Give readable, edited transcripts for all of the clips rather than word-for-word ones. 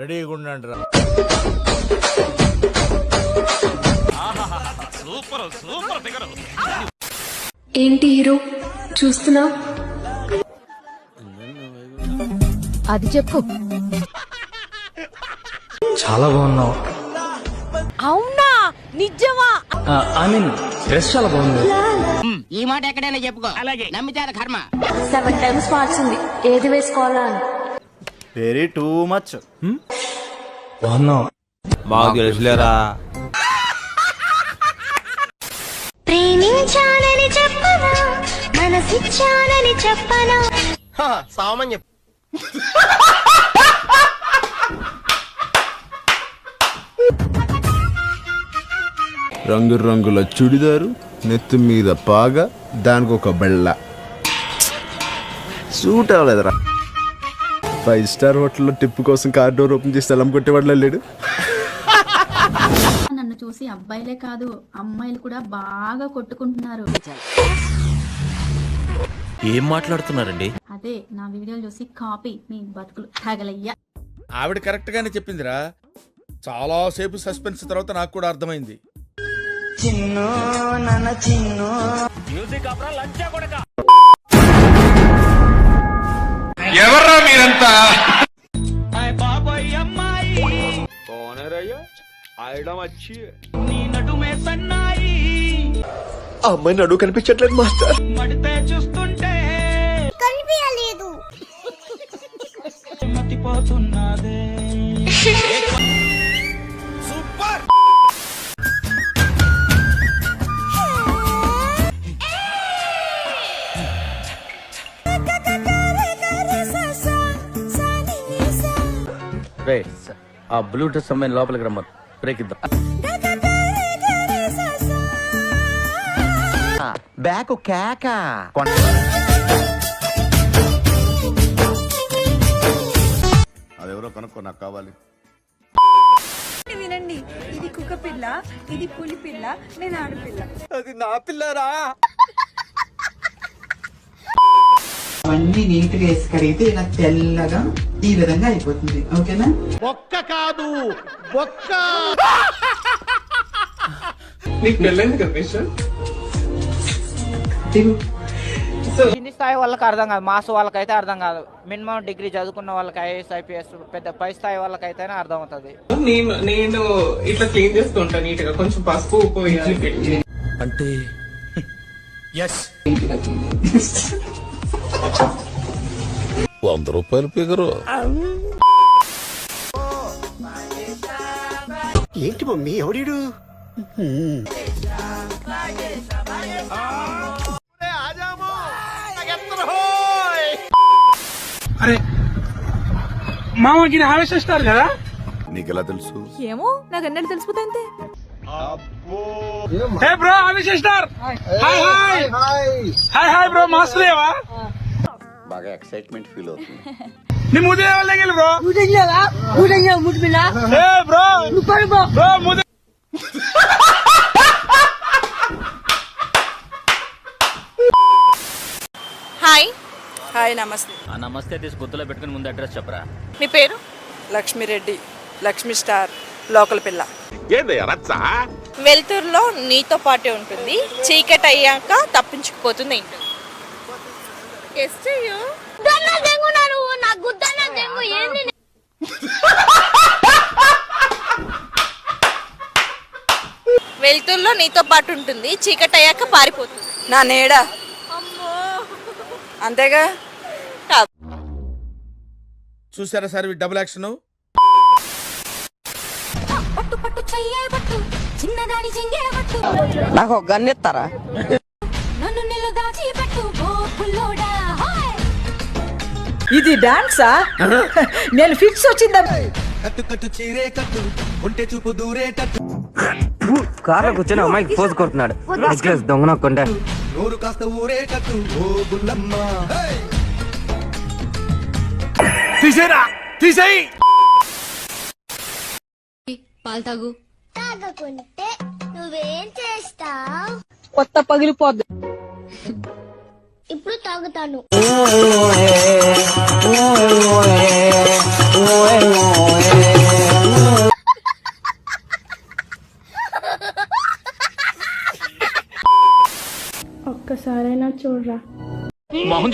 రెడీగా ఉండండి రా. Super super figure. ఏంటి హీరో చూస్తున్నా? అది చెప్పు. చాలా బాగున్నావు. అవునా? నిజమా? ఐ మీన్ డ్రెస్ చాలా బాగుంది. ఈ మాట ఎక్కడైనా చెప్పుకో. అలాగే నమ్మితే కర్మ. 7 times మార్చింది, ఏది వేసుకోవాలా అని. Very too much. బాగున్నావు. మాకు తెలుసులేరా. ప్రేమించాలని చెప్పనా, మనసిచ్చాలని చెప్పనా? సామాన్య రంగుల చుడిదారు, నెత్తి మీద పాగా, దానికి ఒక బెళ్ళ. సూట్ అవ్వలేదురా. 5 star హోటల్లో టిప్పు కోసం కార్ డోర్ ఓపెన్ చేసి తలం కొట్టేవాళ్ళ లేడు. నన్ను చూసి అబ్బాయిలే కాదు అమ్మాయిలు కూడా బాగా కొట్టుకుంటున్నారు. ఏం మాట్లాడుతున్నారండి? అదే నా వీడియోలు చూసి కాపీ మీ బతుకులు తగలయ్యా. ఆవిడ కరెక్ట్ గానే చెప్పిందిరా. చాలా సేపు సస్పెన్స్ తర్వాత నాకు కూడా అర్థమైంది. ఎవర్రా మీరంతా? అమ్మాయి నడువు కనిపించట్లేదు మాస్టర్. కనిపించలేదు. సూపర్. ఆ బ్లూటూత్ అమ్మాయిని లోపలికి రమ్మను. బ్రేక్ ఇద్దాం. బ్యాక్ కేక. అదెవరో కనుక్కో, నాకు కావాలి. వినండి, ఇది కుక్క పిల్ల, ఇది పులి పిల్ల, నేను ఆడపిల్ల. అది నా పిల్లరా. అన్ని నీట్ గా వేసి కడిగితే ఇలా తెల్లగా ఈ విధంగా అయిపోతుంది. ఓకేనా? బొక్క కాదు బొక్క. నీకు పెళ్ళైంది కదా మిస్టర్? కింది స్థాయి వాళ్ళకి అర్థం కాదు, మాస్ వాళ్ళకైతే అర్థం కాదు. మినిమం డిగ్రీ చదువుకున్న వాళ్ళకి ఐఏఎస్ ఐపీఎస్ పెద్ద పై స్థాయి వాళ్ళకైతేనే అర్థం అవుతుంది. నేను ఇట్లా క్లీన్ చేస్తూ ఉంటాను నీట్ గా, కొంచెం పసుపు ఉప్పు వేయాలి. అంటే 100 రూపాయలు ఫిగరు. ఏంటి మమ్మీ ఎవడీడు? అరే మామకి ఆవేశిస్తారు కదా. నీకెలా తెలుసు? ఏమో నాకు అన్నట్టు తెలిసిపోతే. హే బ్రో ఆవేశిస్తారు. Hi hi hi hi bro. మాస్లేవా? బాగా ఎక్సైట్మెంట్ ఫీల్ అవుతుంది. నీ ముదే వాళ్ళకి బ్రో. హే బ్రో బ్రో ముదే. Hi hi namaste. నమస్తే తీసి గుర్తులో పెట్టుకుని ముందు అడ్రస్ చెప్పరా. మీ పేరు? లక్ష్మిరెడ్డి, లక్ష్మి స్టార్, లోకల్ పిల్ల. వెలుతురులో నీతో పాటే ఉంటుంది, చీకటి అయ్యాక తప్పించుకుపోతుంది. ఏంటి? గెస్ చెయ్యు. వెలుతురులో నీతో పాటు ఉంటుంది, చీకటి అయ్యాక పారిపోతుంది. నా నీడ. అంతేగా. చూసారా సార్ డబుల్ యాక్షన్. నాకు ఒక గన్ ఇస్తారా? ఇది డాన్సా? నేను ఫిక్స్ వచ్చిందా? కార్లో కూర్చొని అమ్మాయికి పోజ్ కొడుతున్నాడు. దొంగ నొక్కుంటే తీసేరా, తీసేయి. పాలు తాగు. తాగకుంటే నువ్వేం చేస్తావ్? కొత్త పగిలిపోద్దు. ఇప్పుడు తాగుతాను.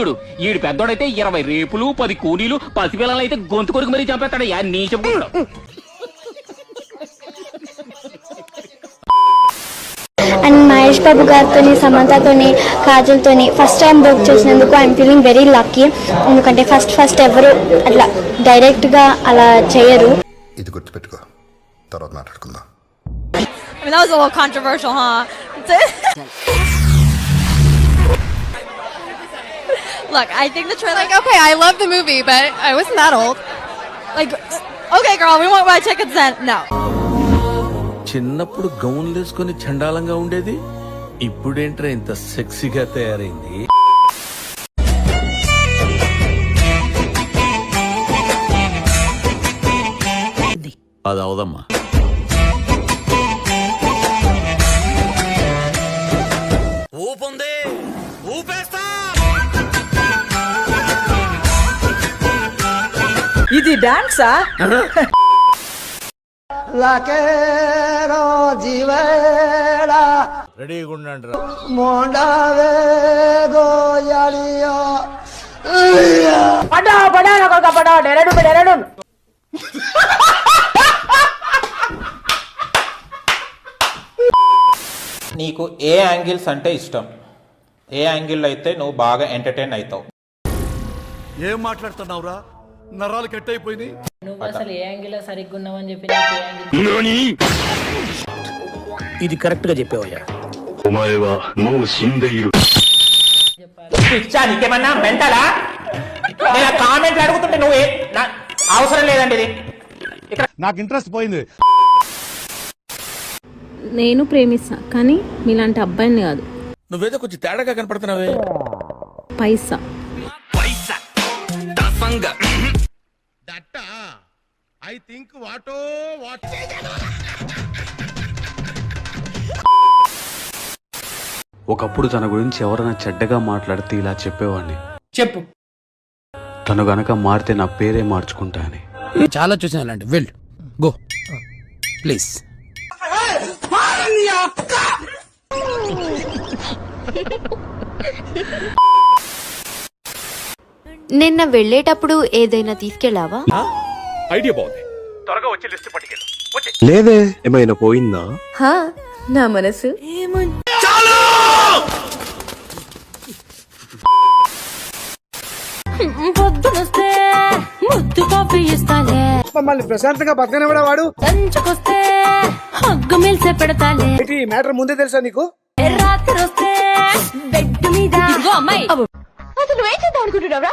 చూడు ఈడు పెద్దోడైతే 20 రేపులు 10 కూలీలు పసిపిల్లలు అయితే గొంతు కొరికి మరీ చంపేస్తాడు నీ చెప్పుకుంటాడు. అండ్ మహేష్ బాబు గారితో, సమంతతోని, కాజల్తోని ఫస్ట్ టైం వర్క్ చేసినందుకు ఐఎమ్ ఫీలింగ్ వెరీ లక్కీ. ఎందుకంటే ఫస్ట్ ఎవరు అట్లా డైరెక్ట్గా అలా చేయరు. ఇది గుర్తుపెట్టుకో, తర్వాత మాట్లాడుకుందాం. I mean, that was a little controversial, huh? Look, I think the trailer... Like, okay, I love the movie, but I wasn't that old. Like, okay, girl, we won't buy tickets then. No. చిన్నప్పుడు గౌన్లు వేసుకుని చండాలంగా ఉండేది, ఇప్పుడేంట్రా ఇంత సెక్సీగా తయారైంది. అది అవదమ్మా. ఊపుంది, ఊపేస్తా. ఇది డాన్సా? రెడీగా ఉండండి రా. నీకు ఏ యాంగిల్స్ అంటే ఇష్టం? ఏ యాంగిల్ అయితే నువ్వు బాగా ఎంటర్టైన్ అవుతావు? ఏం మాట్లాడుతున్నావురా, నరాలు కట్ అయిపోయినాయి. నువ్వు అసలు ఏ యాంగిల్ సరిగ్గా ఉన్నావని చెప్పి ఇది కరెక్ట్ గా చెప్పేవయ్యా. పిచ్చా, నీకేమన్నా మెంటలా? నేను కామెంట్లు అడుగుతుంటే నువ్వు అవసరం లేదండి ఇది. నాకు ఇంట్రెస్ట్ పోయింది. నేను ప్రేమిస్తా, కానీ మీలాంటి అబ్బాయిని కాదు. నువ్వేదో కొంచెం తేడాగా కనపడుతున్నావే. పైసా ఐ థింక్ వాటో వాట్. ఒకప్పుడు తన గురించి ఎవరైనా చెడ్డగా మాట్లాడితే ఇలా చెప్పేవాడిని, చెప్పు. తను గనక మారితే నా పేరే మార్చుకుంటా అని. చాలా చూసాను అలాంటి. వెళ్ళు, గో ప్లీజ్. నిన్న వెళ్ళేటప్పుడు ఏదైనా తీసుకెళ్ళావా? ఐడియా బాగుంది, త్వరగా వచ్చి లిస్ట్ పట్టుకెళ్ళు. లేదే, ఏమైనా పోయిందా? నా మనసు పొద్దునొస్తే ముద్దు కాఫీ ఇస్తాలే, మమ్మల్ని ప్రశాంతంగా బతకనివ్వడా వాడు? లంచుకొస్తే హగ్గు మిల్సే పెడతాలే. ఈ మ్యాటర్ ముందే తెలుసా నీకు? రాత్రి వస్తే బెడ్ మీద అమ్మాయి అసలు ఏం చేద్దాం అనుకుంటున్నావురా?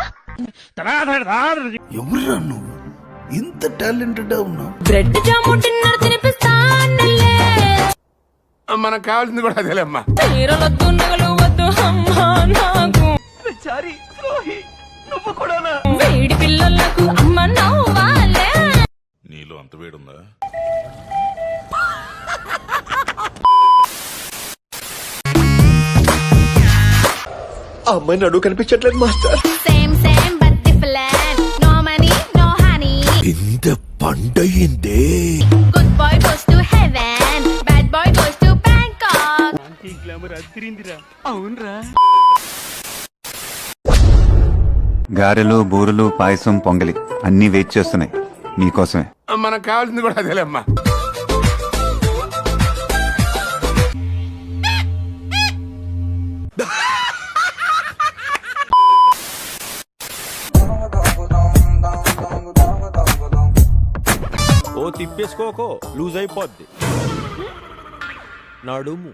ఎవరురా నువ్వు, ఇంత టాలెంటెడ్ ఉన్నావు? బ్రెడ్ జాము డిన్నర్ తినిపిస్తానులే. మనకు కావాల్సింది కూడా అదేలేమ్మా. చీరలొద్దు, నగలు వద్దు అమ్మా నాకు. వేడి పిల్లలకు అమ్మ నవ్వాలే. నీలో అంత వేడుందా? అమ్మాయి నడువు కనిపించట్లేదు master. Same same but different. No money no honey. ఇంత పండయిందే. Good boy goes to heaven, bad boy goes to Bangkok. గారెలు, బూరెలు, పాయసం, పొంగలి అన్నీ వెయిట్ చేస్తున్నాయి నీకోసమే. మనకు కావాల్సింది కూడా అదేలేమ్మా. ఓ తిప్పేసుకోకో, లూజ్ అయిపోద్ది నడుము.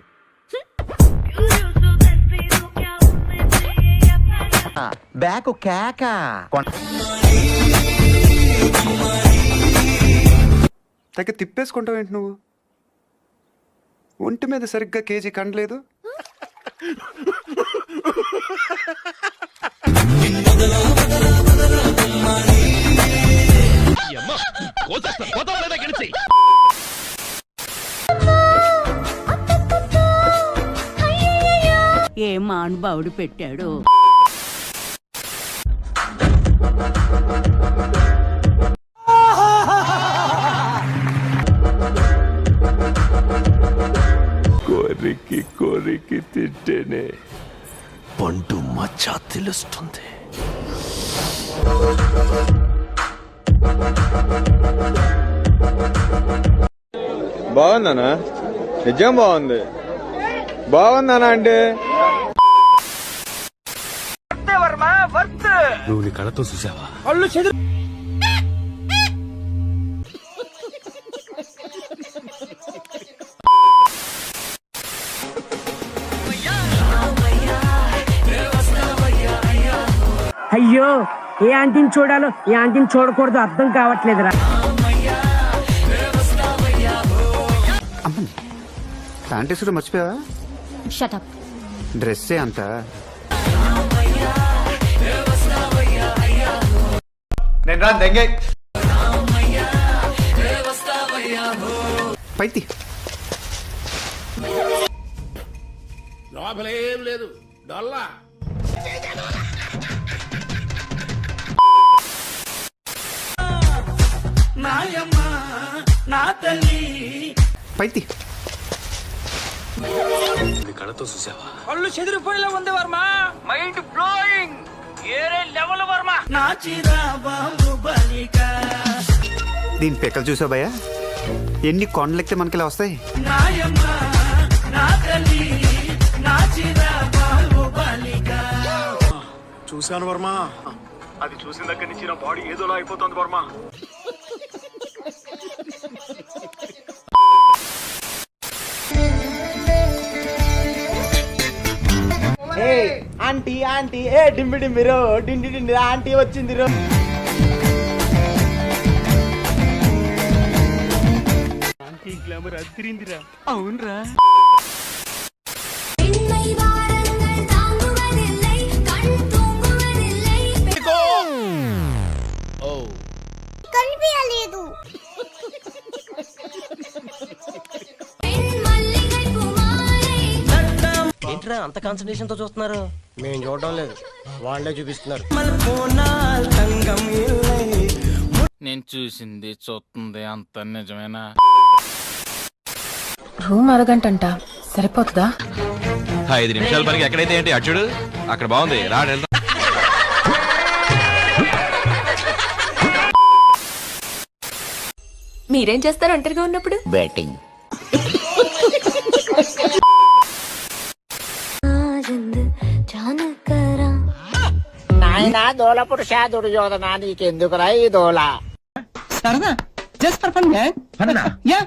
బ్యాక్ కేక. తెగ తిప్పేసుకుంటావు ఏంటి నువ్వు? ఒంటి మీద సరిగ్గా కేజీ కండలేదు. ఏ మానుభావుడు పెట్టాడు. కోరికి కోరికి తింటేనే పండు మచ్చ మజా తెలుస్తుంది. బాగుందనా? నిజం బాగుంది. బాగుందనా అంటే నువ్వు నీ కళ్ళతో చూసావా? అయ్యో ఏ ఆంటీని చూడాలో ఏ ఆంటీని చూడకూడదు అర్థం కావట్లేదురా. ప్యాంటేసుడు మర్చిపోయావా? Shut up. డ్రెస్సే అంత. నేను రా దెంగే పైతి లోపలేం లేదు డొల్లా. పైతి నీ కళ్ళతో చూసావా? కళ్ళు చెదిరిపోయేలా ఉంది వర్మ. Mind blowing. ఏరే లెవెల్ వర్మ. దీని పెక్కలు చూసావు భయ్యా? ఎన్ని కొండలెక్కితే మనకి ఇలా వస్తాయి? చూశాను వర్మ. అది చూసిన దగ్గర నుంచి నా బాడీ ఏదోలా అయిపోతుంది వర్మ. ఆంటీ ఆంటీ ఏ డింబి డింబిరో డిండి డిండి ఆంటీ వచ్చింది రో. గ్లామర్ అదిరిందిరా. అవునరా. కనిపించలేదు. ఏంట్రా అంత కాన్సన్ట్రేషన్ తో చూస్తున్నారు? మేము చూడడం లేదు, వాళ్ళే చూపిస్తున్నారు. నేను చూసింది చూస్తుంది అంత నిజమేనా? రూమ్ అరగంటంట సరిపోతుందా? 5 నిమిషాల పనికి ఎక్కడైతే ఏంటి అచ్చుడు అక్కడ బాగుంది. రాడు మీరేం చేస్తారు ఒంటరిగా ఉన్నప్పుడు? బ్యాటింగ్. నాయనా దోలపుడు శాదుడు యోధనా నీకెందుకురా ఈ దోల? సరదా జస్ట్ ఫర్ ఫన్ యా.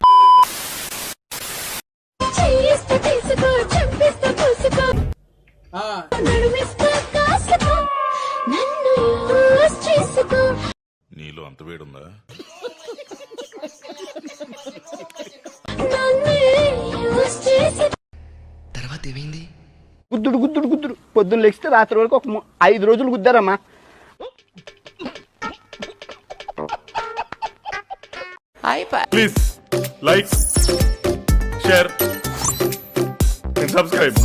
నీలో అంత వేడుందా? తర్వాత ఏమైంది? గుద్దుడు గుద్దుడు గుద్దుడు పొద్దున్న లెగిస్తే రాత్రి వరకు ఒక 5 రోజులు గుద్దారమ్మా. Please like share and subscribe.